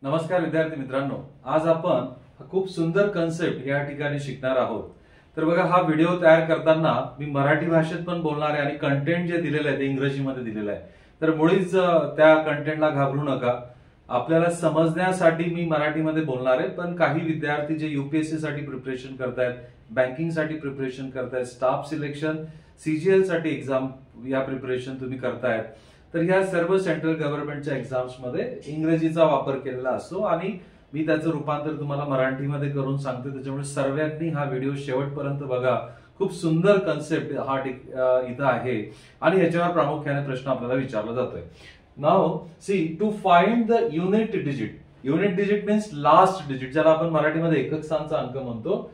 नमस्कार विद्यार्थी मित्रांनो, आज आपण खूप सुंदर कन्सेप्ट या ठिकाणी शिकणार आहोत. तर बघा, हा व्हिडिओ तयार करताना मी मराठी भाषेत पण बोलणार आहे आणि कंटेंट जे दिलेलं आहे ते इंग्रजीमध्ये दिलेलं आहे. तर मुळीच त्या कंटेंटला घाबरू नका. आपल्याला समजण्यासाठी मी मराठीमध्ये बोलणार आहे, पण काही विद्यार्थी जे युपीएससी साठी प्रिपरेशन करतायत, बँकिंग साठी प्रिपरेशन करतायत, स्टाफ सिलेक्शन, सीजीएल साठी एक्झाम या प्रिपरेशन तुम्ही करतायत, तर ह्या सर्व सेंट्रल गव्हर्नमेंटच्या एक्झाम्स मध्ये इंग्रजीचा वापर केलेला असतो आणि मी त्याचं रूपांतर तुम्हाला मराठीमध्ये करून सांगते. त्याच्यामुळे सर्वांनी हा व्हिडिओ शेवटपर्यंत बघा. खूप सुंदर कन्सेप्ट हा इथं आहे आणि याच्यावर प्रामुख्याने प्रश्न आपल्याला विचारला जातोय. Now see, to find the unit digit. Unit digit means last digit, ज्याला आपण मराठीमध्ये एकक स्थानचा अंक म्हणतो,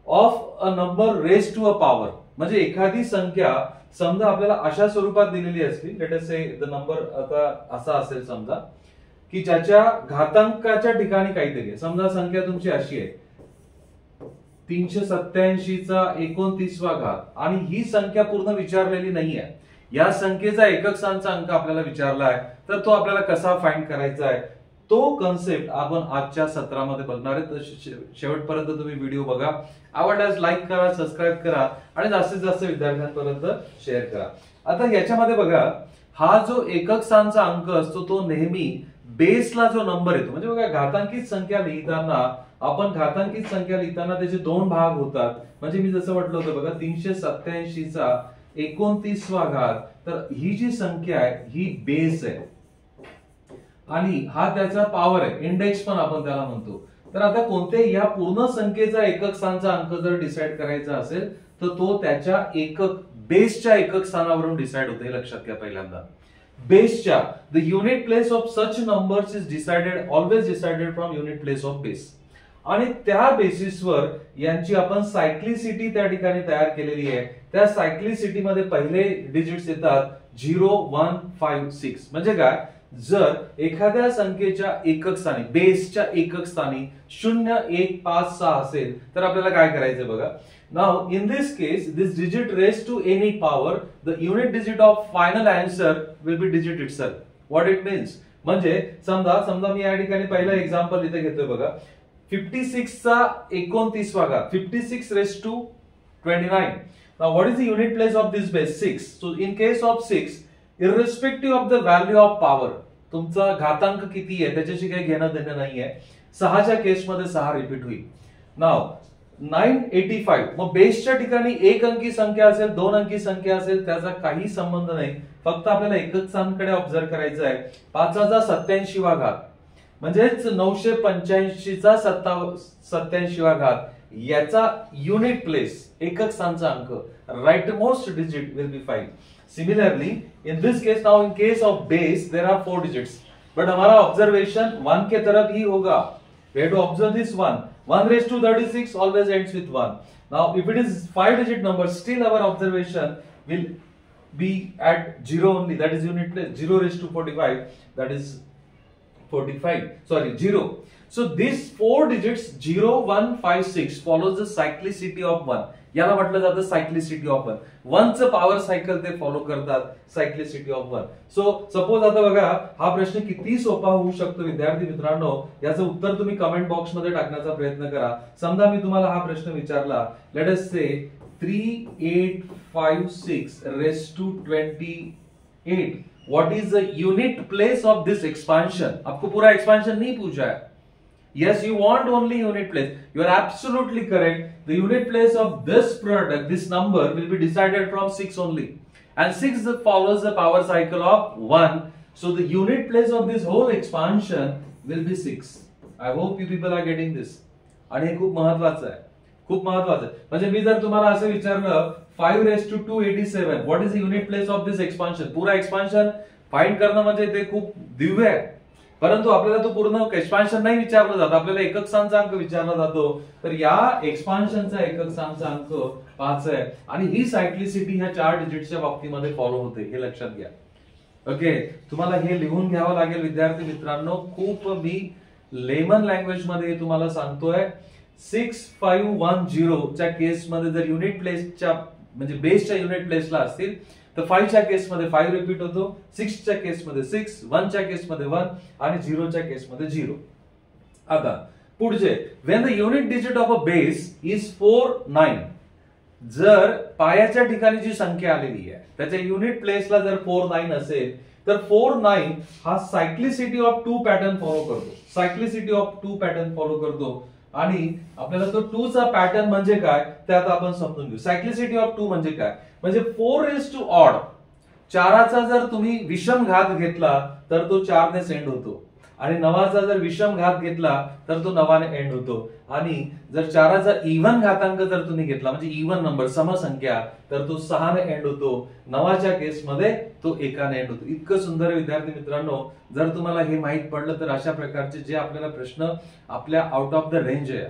of a number raise to a power. म्हणजे एखादी संख्या समजा आपल्याला अशा स्वरूपात दिलेली असली, let us say the number आता असा असेल समजा, की ज्याच्या घातांकाच्या ठिकाणी काहीतरी आहे. समजा संख्या तुमची अशी आहे 387 चा 29वा घात आणि ही संख्या पूर्ण विचारलेली नाहीये. या संख्येचा एकक स्थानचा अंक आपल्याला विचारला आहे, तर तो आपल्याला कसा फाइंड करायचा आहे तो कन्सेप्ट आपण आजच्या सत्रामध्ये बघणार आहे. तर शेवटपर्यंत तुम्ही व्हिडिओ बघा. आवडल्यास लाईक करा, सबस्क्राईब करा आणि जास्तीत जास्त विद्यार्थ्यांपर्यंत शेअर करा. आता याच्यामध्ये बघा, हा जो एकक स्थानचा अंक असतो तो नेहमी बेसला जो नंबर येतो, म्हणजे बघा घातांकित संख्या लिहिताना त्याचे दोन भाग होतात. म्हणजे मी जसं म्हटलं होतं बघा, 387 चा 29वा घात, तर ही जी संख्या आहे ही बेस आहे आणि हा त्याचा पॉवर आहे, इंडेक्स पण आपण त्याला म्हणतो. तर आता कोणत्याही या पूर्ण संख्येचा एकक स्थानचा अंक जर डिसाइड करायचा असेल तर तो त्याच्या बेसच्या एकक स्थानावरून डिसाइड होते. हे लक्षात घ्या. पहिल्यांदा बेसच्या the unit place of such numbers is decided, always decided from unit place of base. आणि त्या बेसिसवर यांची आपण सायक्लिसिटी त्या ठिकाणी तयार केलेली आहे. त्या सायक्लिसिटी मध्ये पहिले डिजिट्स येतात 0, 1, 5, 6. म्हणजे काय, जर एखाद्या संख्येच्या एकक स्थानी, बेसच्या एकक स्थानी 0, 1, 5, 6 असेल तर आपल्याला काय करायचं बघा. Now in this case, this digit raise to any power, the unit digit of final answer will be digit itself. What it means, म्हणजे समजा मी या ठिकाणी पहिलं एक्झाम्पल इथे घेतोय बघा, 56 चा 29वा घात, 56 raise to 29. Now what is the unit place of this base? 6. So in case of 6, irrespective of the value of power, तुमचा घातांक किती आहे त्याच्याशी काही घेणं देणं नाहीये. 6च्या केसमध्ये 6 रिपीट होईल. नाउ 985, मग बेसच्या ठिकाणी एक अंकी संख्या असेल, दोन अंकी संख्या असेल, त्याचा काही संबंध नाही. फक्त आपल्याला एकक स्थानकडे ऑब्झर्व करायचं आहे. 5चा 87वा घात म्हणजेच 985 चा 87वा घात, याचा युनिट प्लेस एकक स्थानचा अंक, right most digit will be 5. Similarly in this case, now in case of base there are 4 digits, but हमारा ऑब्जर्वेशन 1 के तरफ ही होगा. We have to observe this 1. 1 raised to 36 always ends with 1. Now if it is 5 digit number, still our observation will be at 0 only, that is unit place. 0 raised to 45, that is 45, sorry 0. So these 4 digits 0, 1, 5, 6 follows the cyclicity of 1. याला म्हटलं जातं सायक्लिसिटी of 1. 1 चं power cycle ते follow करतात, सायक्लिसिटी of 1. So suppose आता बघा, हा प्रश्न किती सोपा होऊ शकतो विद्यार्थी मित्रांनो, याचं उत्तर तुम्ही कमेंट बॉक्स मध्ये टाकण्याचा प्रयत्न करा. समजा मी तुम्हाला हा प्रश्न विचारला, let us say 3856 raise to 28, what is the unit place of this expansion. आपको पूरा एक्सपांशन नहीं पूछा है. Yes, you want only unit place. You are absolutely correct. The unit place of this product, this number, will be decided from 6 only. And 6 follows the power cycle of 1. So the unit place of this whole expansion will be 6. I hope you people are getting this. आणि हे खूप महत्वाचं आहे, खूप महत्वाचं आहे. म्हणजे मी जर तुम्हाला असं विचारलं 5 raised to 287, what is the unit place of this expansion? पूरा एक्सपान्शन फाइंड करणं म्हणजे ते खूप दिव्य आहे. परंतु आपल्याला तो पूर्ण एक्सपान्शन नाही विचारलं जात, आपल्याला एकक स्थानचा अंक विचारला जातो. तर या एक्सपान्शनचा एकक स्थानचा अंक 5 आहे आणि ही सायक्लिसिटी ह्या 4 डिजिटच्या बाबतीमध्ये फॉलो होते, हे लक्षात घ्या. ओके, तुम्हाला हे लिहून घ्यावं लागेल विद्यार्थी मित्रांनो. खूप मी लेमन लँग्वेज मध्ये तुम्हाला सांगतोय. 6510 च्या केसमध्ये जर युनिट प्लेसच्या म्हणजे बेसच्या युनिट प्लेसला असतील तर 5 च्या केसमध्ये 5 रिपीट होतो, 6 च्या केसमध्ये 6, 1 च्या केसमध्ये 1 आणि 0 च्या केसमध्ये 0. आता पुढचे, when the unit digit of a base is 4 9, जर पायाच्या ठिकाणी जी संख्या आलेली आहे त्याच्या युनिट प्लेसला जर 4 9 असेल तर 4 9 हा सायक्लिसिटी ऑफ 2 पॅटर्न फॉलो करतो, सायक्लिसिटी ऑफ 2 पॅटर्न फॉलो करतो. आणि आपल्याला तो 2 चा पॅटर्न म्हणजे काय ते आता आपण समजून घेऊ. सायक्लिसिटी ऑफ 2 म्हणजे काय, म्हणजे 4 रेज टू ऑड, चाराचा जर तुम्ही विषम घात घेतला तर तो 4 ने एंड होतो, आणि 9चा जर विषम घात घेतला तर तो 9 ने एंड होतो, आणि जर 4चा इव्हन घातांक जर तुम्ही घेतला म्हणजे इव्हन नंबर समसंख्या तर तो 6 ने एंड होतो. 9च्या केसमध्ये तो 1 ने एंड होतो. इतकं सुंदर विद्यार्थी मित्रांनो, जर तुम्हाला हे माहित पडलं तर अशा प्रकारचे जे आपल्याला प्रश्न आपल्या आउट ऑफ द रेंज आहे,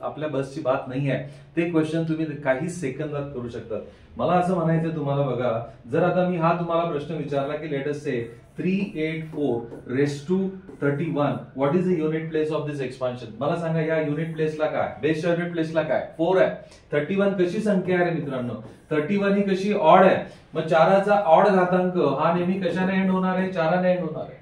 आपल्या बसची बात नाही आहे, ते क्वेश्चन तुम्ही काही सेकंदात करू शकता. मला असं म्हणायचं तुम्हाला बघा, जर आता मी हा तुम्हाला प्रश्न विचारला की let us say 384 raise to 31, what is the unit place of this expansion. मला सांगा या युनिट प्लेसला काय, बेसच्या युनिट प्लेसला काय 4 आहे. 31 कशी संख्या आहे मित्रांनो, 31 ही कशी ऑड आहे, मग 4चा ऑड घातांक हा नेहमी कशाने एंड होणार आहे, 4 ने एंड होणार आहे.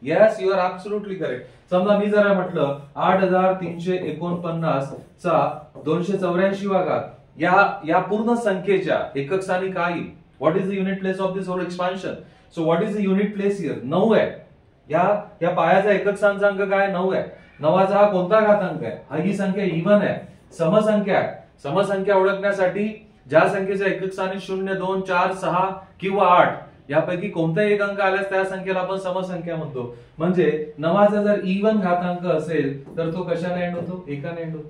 Yes, you are absolutely correct. समजा मी जरा म्हटलं 8349 चा 284 वा घात, या पूर्ण संख्येच्या एकक स्थानी काय येईल, what is the unit place of this whole expansion. So what is the unit place here, 9 आहे. या पायाचा एकक स्थानचा अंक काय 9 आहे. 9चा हा कोणता घातांक आहे, हा ही संख्या इव्हन आहे, समसंख्या आहे. समसंख्या ओळखण्यासाठी ज्या संख्येचा एकक स्थानी 0 2 4 6 किंवा 8 यापैकी कोणताही एक अंक आल्यास त्या संख्येला आपण समसंख्या म्हणतो. म्हणजे 9चा जर इव्हन घातांक असेल तर तो कशाने एंड होतो, 1 ने एंड होतो.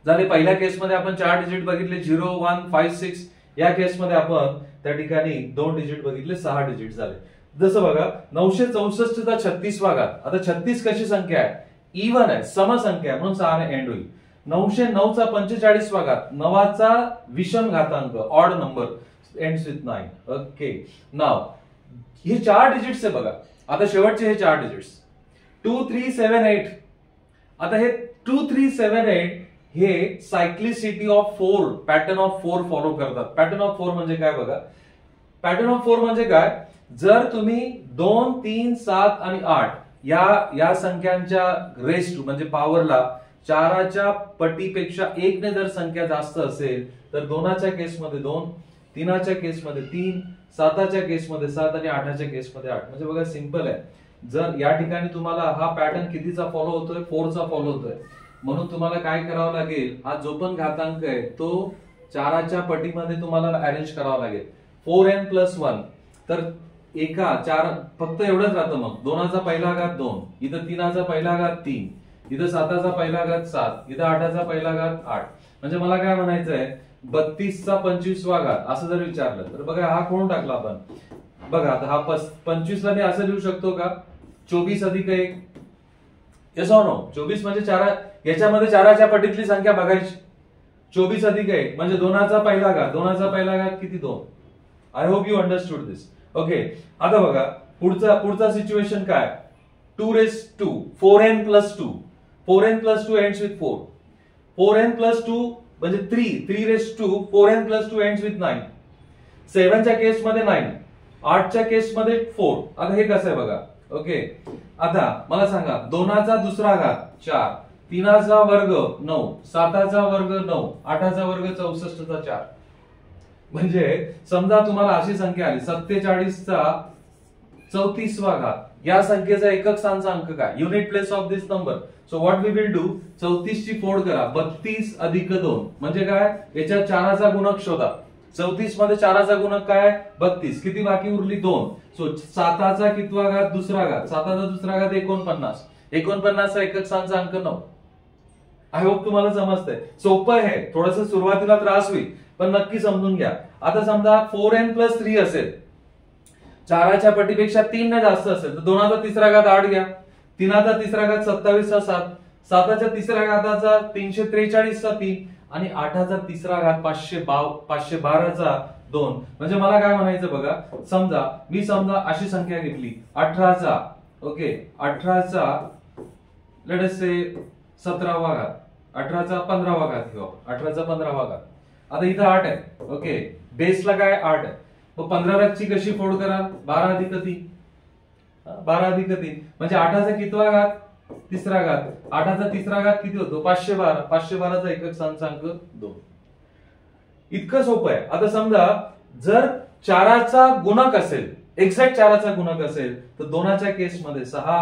झाले. पहिल्या केसमध्ये आपण 4 डिजिट बघितले 0 1 5 6, या केसमध्ये आपण त्या ठिकाणी 2 डिजिट बघितले 6 डिजिट झाले. जसं बघा 964 चा 36 वा घात, आता 36 कशी संख्या आहे, इव्हन आहे, समसंख्या आहे, म्हणून 6 ने एंड होईल. 909 चा 45 वा घात, 9चा विषम घातांक odd number ends with 9. Okay, now हे 4 डिजिट्स आहे बघा. आता शेवटचे हे 4 डिजिट्स 2 3 7 8. आता हे 2 3 7 8 हे सायक्लिसिटी ऑफ 4, पॅटर्न ऑफ 4 फॉलो करतात. पॅटर्न ऑफ 4 म्हणजे काय बघा, पॅटर्न ऑफ 4 म्हणजे काय, जर तुम्ही 2 3 7 आणि 8 या संख्यांच्या रेस टू म्हणजे पॉवरला 4च्या पटीपेक्षा 1 ने जर संख्या जास्त असेल तर 2च्या केसमध्ये 2, 3च्या केसमध्ये 3, 7च्या केसमध्ये 7 आणि 8च्या केसमध्ये 8. म्हणजे बघा सिंपल आहे. जर या ठिकाणी तुम्हाला हा पॅटर्न कितीचा फॉलो होतोय, 4चा फॉलो होतोय, म्हणून तुम्हाला काय करावं लागेल, हा जो पण घातांक आहे तो 4च्या पटीमध्ये तुम्हाला अरेंज करावा लागेल. 4n+1, तर एका 4 फक्त एवढंच राहतं. मग 2चा पहिला घात 2, इथं 3चा पहिला घात 3, इथं 7चा पहिला घात 7, इथं 8चा पहिला घात 8. म्हणजे मला काय म्हणायचंय, 32 चा 25 वा घात असं जर विचारलं तर बघा हा कोण टाकला आपण, बघा आता हा 25 ला मी असं लिहू शकतो का, 24 अधिक 1. येस ऑर नो, 24 म्हणजे 4, याच्यामध्ये 4च्या पटीतली संख्या बघायची. 24 अधिक 1 म्हणजे 2चा पहिला घात, 2चा पहिला घात किती 2. I hope you understood this. Okay, आता बघा पुढचा सिच्युएशन काय, 2 4n+2, 4n+2 ends with 4, 4n+2 म्हणजे 3 4n+2 एंड्स विथ 9. 7च्या केसमध्ये 9, 8च्या केसमध्ये 4. आता हे कसं आहे बघा. ओके, आता मला सांगा 2चा दुसरा घात 4, 3चा वर्ग 9, 7चा वर्ग 9, 8चा वर्ग 64चा 4. म्हणजे समजा तुम्हाला अशी संख्या आली 47चा 34वा घात, या संख्येचा एकक स्थानचा अंक काय, unit place of this number. So what we will do, 34 ची फोड करा, 32 अधिक 2 म्हणजे काय, याच्या 4चा गुणक शोधा. 34 मध्ये 4चा गुणक काय 32, किती बाकी उरली 2. सो 7चा कितवा घात दुसरा घात, 7चा दुसरा घात 49, 49चा एकक स्थानचा अंक 9. आय होप तुम्हाला समजतंय. सोपं आहे, थोडंसं सुरुवातीला त्रास होईल पण नक्की समजून घ्या. आता समजा 4n+3 असेल, 4च्या पटीपेक्षा 3 ने जास्त असेल तर 2चा तिसरा घात 8 घ्या, 3चा तिसरा घात 27चा 7, 7च्या तिसऱ्या घाताचा 343चा 3 आणि 8चा तिसरा घात 512चा 2. म्हणजे मला काय म्हणायचं बघा, समजा अशी संख्या घेतली 18चा, ओके 18चा लेट अस से 17वा घात, 18चा 15वा घात घेऊ, 18चा 15वा घात. आता इथं 8 आहे, ओके बेसला काय 8 आहे, मग 15 ची कशी फोड करा, 12 अधिक 3, 12 अधिक 3 म्हणजे 8चा कितवा घात तिसरा घात, 8चा तिसरा घात किती होतो 512, 512चा एकक स्थानांक 2. इतकं सोपं आहे. आता समजा जर 4चा गुणक असेल, एक्झॅक्ट 4चा गुणक असेल तर 2च्या केसमध्ये 6,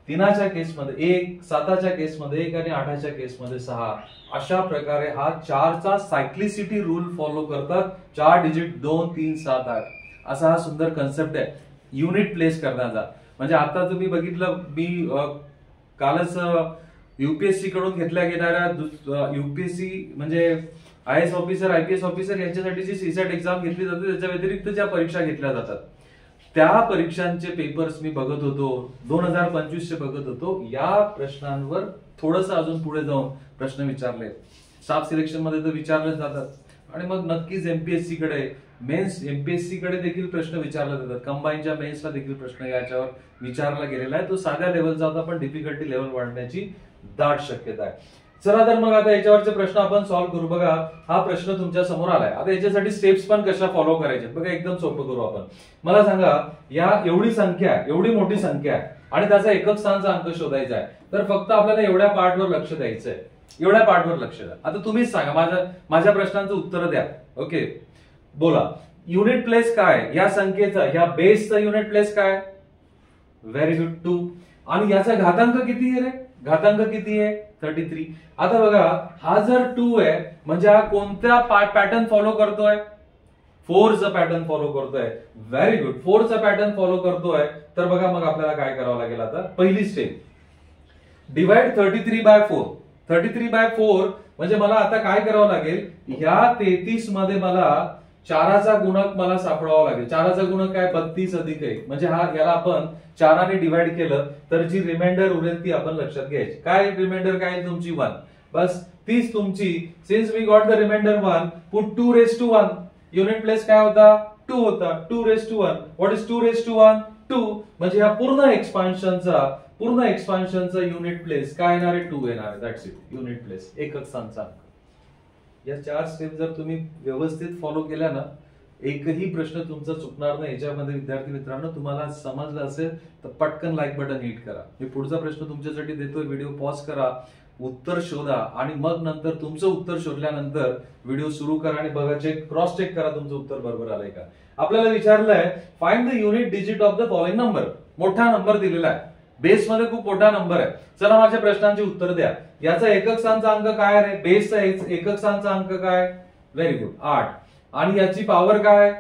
3च्या केसमध्ये 1, 7च्या केसमध्ये 1 आणि 8च्या केसमध्ये 6. अशा प्रकारे हा 4चा सायक्लिसिटी रूल फॉलो करतात. 4 डिजिट 2, 3, 7, 8 असा हा सुंदर कन्सेप्ट आहे युनिट प्लेस करण्याचा. म्हणजे आता तुम्ही बघितलं, मी कालच युपीएससी कडून घेतल्या गेणाऱ्या युपीएससी म्हणजे IAS ऑफिसर, IPS ऑफिसर यांच्यासाठी जी सीसॅट एक्झाम घेतली जाते त्याच्या व्यतिरिक्त ज्या परीक्षा घेतल्या जातात त्या परीक्षांचे पेपर्स मी बघत होतो, 2025 चे बघत होतो. या प्रश्नांवर थोडंसं अजून पुढे जाऊन प्रश्न विचारले, स्टाफ सिलेक्शन मध्ये तर विचारले जातात. आणि मग नक्कीच एमपीएससी कडे, मेन्स एमपीएससी कडे देखील प्रश्न विचारले जातात. कंबाईनच्या मेन्सला देखील प्रश्न याच्यावर विचारला गेलेला आहे. तो साध्या लेवलचा होता पण डिफिकल्टी लेवल वाढण्याची दाट शक्यता आहे. चला तर मग आता याच्यावरचे प्रश्न आपण सॉल्व्ह करू. बघा हा प्रश्न तुमच्या समोर आलाय. आता याच्यासाठी स्टेप्स पण कशा फॉलो करायचे बघा, एकदम सोपं करू आपण. मला सांगा, या एवढी संख्या आहे, एवढी मोठी संख्या आहे आणि त्याचा एकक स्थानाचा अंक शोधायचा आहे, तर फक्त आपल्याला एवढ्या पार्टवर लक्ष द्यायचंय, एवढ्या पार्टवर लक्ष द्या. आता तुम्हीच सांगा, माझ्या प्रश्नांचं उत्तर द्या. ओके, बोला युनिट प्लेस काय या संख्येचा, या बेसचा युनिट प्लेस काय? Very good, 2. आणि याचा घातांक किती आहे रे? घातांक किती आहे? 33. आता बघा, हा जर 2 आहे म्हणजे हा कोणत्या पॅटर्न फॉलो करतोय? 4चा पॅटर्न फॉलो करतोय. व्हेरी गुड, 4चा पॅटर्न फॉलो करतोय. तर बघा मग आपल्याला काय करावं लागेल आता, पहिली स्टेप, डिवाइड 33 बाय 4. 33 बाय 4 म्हणजे मला आता काय करावं लागेल, ह्या 33 मध्ये मला 4चा गुणक मला सापडावा लागेल. 4चा गुणक काय? 32 अधिक 1. म्हणजे हा, याला आपण 4ने डिवाइड केलं तर जी रिमाइंडर उरेल ती आपण लक्षात घ्यायची. काय रिमाइंडर काय तुमची? 1. बस तीच तुमची, since we got the reminder 1, put 2 raise to 1. Unit place काय होता? 2 होता. 2 raise to 1. What is 2 raise to 1? 2. म्हणजे या पूर्ण एक्सपान्शनचा युनिट प्लेस काय येणार आहे? 2 येणार आहे. दॅट्स इट, युनिट प्लेस, एकक स्थानाचा अंक. या 4 स्टेप जर तुम्ही व्यवस्थित फॉलो केल्या ना, एकही प्रश्न तुमचा चुकणार नाही. याच्यामध्ये विद्यार्थी मित्रांनो, तुम्हाला समजलं असेल तर पटकन लाईक बटन हिट करा. मी पुढचा प्रश्न तुमच्यासाठी देतोय, व्हिडिओ पॉज करा, उत्तर शोधा आणि मग नंतर तुमचं उत्तर शोधल्यानंतर व्हिडिओ सुरू करा आणि बघा, क्रॉस चेक करा तुमचं उत्तर बरोबर आलंय का. आपल्याला विचारलंय find the unit digit of the following number. मोठा नंबर दिलेला आहे, बेस मध्ये खूप मोठा नंबर आहे. चला माझ्या प्रश्नांची उत्तर द्या. याचा एकक स्थानाचा अंक काय आहे? बेसचा एकक स्थानाचा अंक काय? Very good, 8. आणि याची पॉवर काय?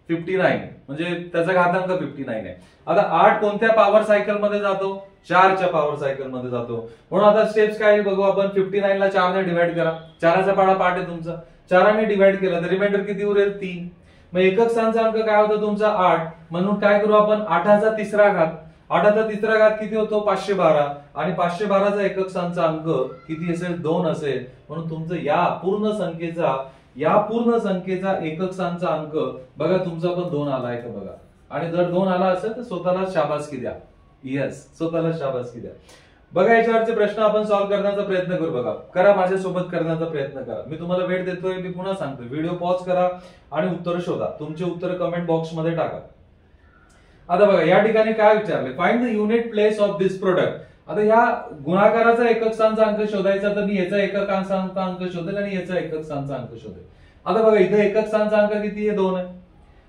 59. म्हणजे त्याचा घातांक 59 आहे. आता 8 कोणत्या पॉवर सायकल मध्ये जातो? 4च्या पॉवर सायकल मध्ये जातो. म्हणून आता स्टेप्स काय बघू आपण. 59 ला 4ने डिवाइड करा. 4चा पाडा पाठ आहे तुमचा. 4ने डिवाइड केला तर रिमाइंडर किती उरेल? 3. मग एकक स्थानाचा अंक काय होता तुमचा? 8. म्हणून काय करू आपण, 8चा तिसरा घात. 8चा तिसरा घात किती होतो? 512. आणि 512चा एकक स्थानाचा अंक किती असेल? 2 असेल. म्हणून तुमचं या पूर्ण संख्येचा एकक स्थानाचा अंक बघा, तुमचा पण 2 आलाय का बघा. आणि जर 2 आला असेल तर स्वतःला शाबासकी द्या. येस, स्वतःला शाबासकी द्या. बघा याच्यावरचे प्रश्न आपण सॉल्व्ह करण्याचा प्रयत्न करू. बघा, करा, माझ्यासोबत करण्याचा प्रयत्न करा. मी तुम्हाला वेळ देतोय, मी पुन्हा सांगतोय, व्हिडिओ पॉज करा आणि उत्तर शोधा. तुमचे उत्तर कमेंट बॉक्स मध्ये टाका. आता बघा या ठिकाणी काय विचारले, find the unit place of this product. आता या गुणाकाराचा एकक स्थानाचा अंक शोधायचा, तर मी याचा एकक स्थानाचा अंक शोधेल आणि याचा एकक स्थानाचा अंक शोधेल. आता बघा इथे एकक स्थानाचा अंक किती आहे? 2 आहे.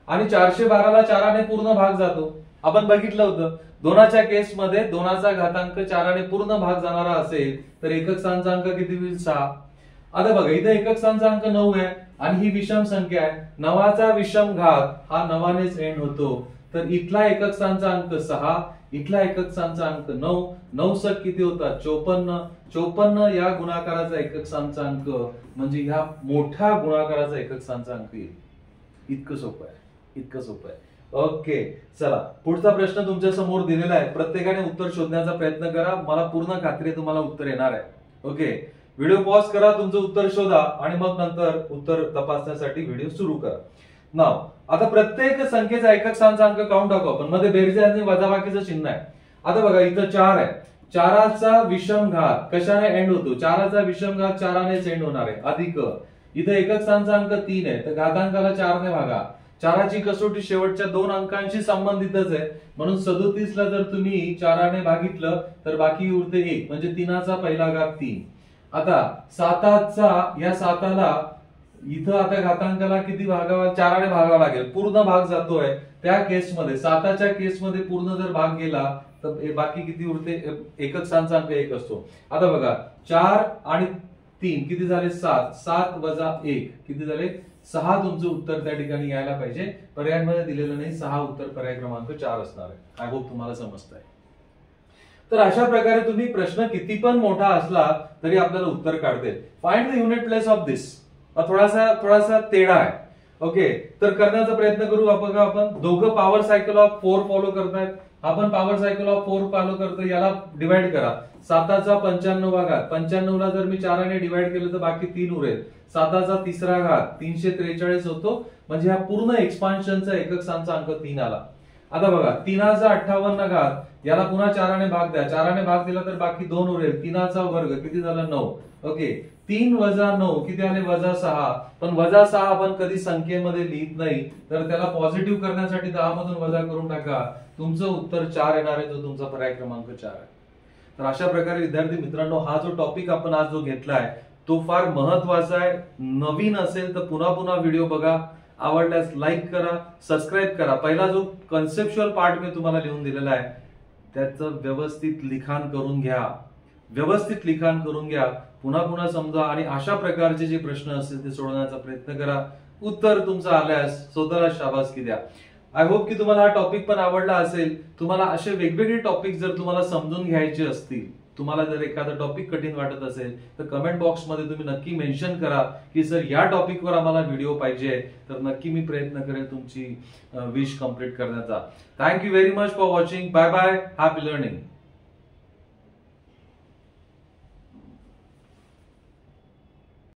आणि 412ला 4ने पूर्ण भाग जातो. आपण बघितलं होतं 2च्या केसमध्ये 2चा घातांक 4ने पूर्ण भाग जाणारा असेल तर एकक स्थानाचा अंक किती होईल? 6. आता बघा इथे एकक स्थानाचा अंक 9 आहे आणि ही विषम संख्या आहे. 9चा विषम घात हा 9नेच एंड होतो. तर इथला एकक स्थानाचा अंक 6, इथला एकक स्थानाचा अंक 9. 9 सक किती होता? 54. 54 या गुणाकाराचा एकक स्थानाचा अंक म्हणजे ह्या मोठ्या गुणाकाराचा एकक स्थानाचा अंक येईल. इतकं सोपं आहे, इतकं सोपं आहे. ओके, चला पुढचा प्रश्न तुमच्या समोर दिलेला आहे. प्रत्येकाने उत्तर शोधण्याचा प्रयत्न करा. मला पूर्ण खात्री आहे तुम्हाला उत्तर येणार आहे. ओके, व्हिडिओ पॉज करा, तुमचं उत्तर शोधा आणि मग नंतर उत्तर तपासण्यासाठी व्हिडिओ सुरू करा. नाव आता प्रत्येक संख्येचा एकक स्थानाचा अंक काउंट टाकू आपण. मध्ये बेरीज आणि वजाबाकीचं चिन्ह आहे. आता बघा इथं 4 आहे. 4चा विषम घात कशाने एंड होतो? 4चा विषम घात 4नेच एंड होणार आहे. अधिक इथं एकक स्थानाचा अंक 3 आहे तर घातांकाला 4ने भागा. चाराची कसोटी शेवटच्या 2 अंकांशी संबंधितच आहे, म्हणून 37 ला जर तुम्ही 4 भागितलं तर बाकी उरते 1, म्हणजे 3चा पहिला घात 3. आता 7चा या 7ला इथं आता घातांकाला किती भागावा, 4 भागावा लागेल, पूर्ण भाग जातोय. त्या केसमध्ये 7च्या केसमध्ये पूर्ण जर भाग गेला तर बाकी किती उरते, एकक स्थानचा अंक 1 असतो. आता बघा 4 आणि 3 किती झाले 7, 7 वजा 1 किती झाले 6. तुमचं उत्तर त्या ठिकाणी यायला पाहिजे, पर्यायांमध्ये दिलेलं नाही. 6 उत्तर पर्याय क्रमांक 4 असणार आहे. आय होप तुम्हाला समजतंय. तर अशा प्रकारे तुम्ही प्रश्न किती पण मोठा असला तरी आपल्याला उत्तर काढते. Find the unit place of this. थोडासा तेढा आहे. ओके, तर करण्याचा प्रयत्न करू आपण. दोघं पॉवर सायकल ऑफ 4 फॉलो करतायत, आपण पॉवर सायकल ऑफ 4 फॉलो करतो. याला डिवाइड करा. 7चा 95वा घात, 95 ला जर मी 4ने डिवाइड केलं तर बाकी 3 उरेल. 7चा 3रा घात 343 होतो, म्हणजे हा पूर्ण एक्सपान्शनचा एकक स्थानचा अंक 3 आला. आता बघा 3चा 58 घात, याला पुन्हा 4ने भाग द्या. 4ने भाग दिला तर बाकी 2 उरेल. 3चा वर्ग किती झाला 9. ओके, 3 वजा 9 किती आले वजा 6. पण वजा 6 आपण कधी संख्येमध्ये लिहित नाही, तर त्याला पॉझिटिव्ह करण्यासाठी 10 मधून वजा करून टाका. तुमचं उत्तर 4 येणार आहे, जो तुमचा पर्याय क्रमांक 4 आहे. तर अशा प्रकारे विद्यार्थी मित्रांनो, हा जो टॉपिक आपण आज जो घेतलाय तो फार महत्वाचा आहे. नवीन असेल तर पुन्हा पुन्हा व्हिडिओ बघा, आवडल्यास लाईक करा, सबस्क्राईब करा. पहिला जो कन्सेप्च्युअल पार्ट मी तुम्हाला लिहून दिलेला आहे त्याचं व्यवस्थित लिखाण करून घ्या. पुन्हा पुन्हा समजा आणि अशा प्रकारचे जे प्रश्न असतील ते सोडवण्याचा प्रयत्न करा. उत्तर तुमचं आल्यास स्वतःला शाबासकी द्या. आय होप की तुम्हाला हा टॉपिक पण आवडला असेल. तुम्हाला असे वेगवेगळे टॉपिक जर तुम्हाला समजून घ्यायचे असतील, तुम्हाला जर एखादा टॉपिक कठीण वाटत असेल तर कमेंट बॉक्समध्ये तुम्ही नक्की मेन्शन करा की सर या टॉपिकवर आम्हाला व्हिडिओ पाहिजे, तर नक्की मी प्रयत्न करेल तुमची विश कंप्लीट करण्याचा. Thank you very much for watching. Bye bye. Happy learning.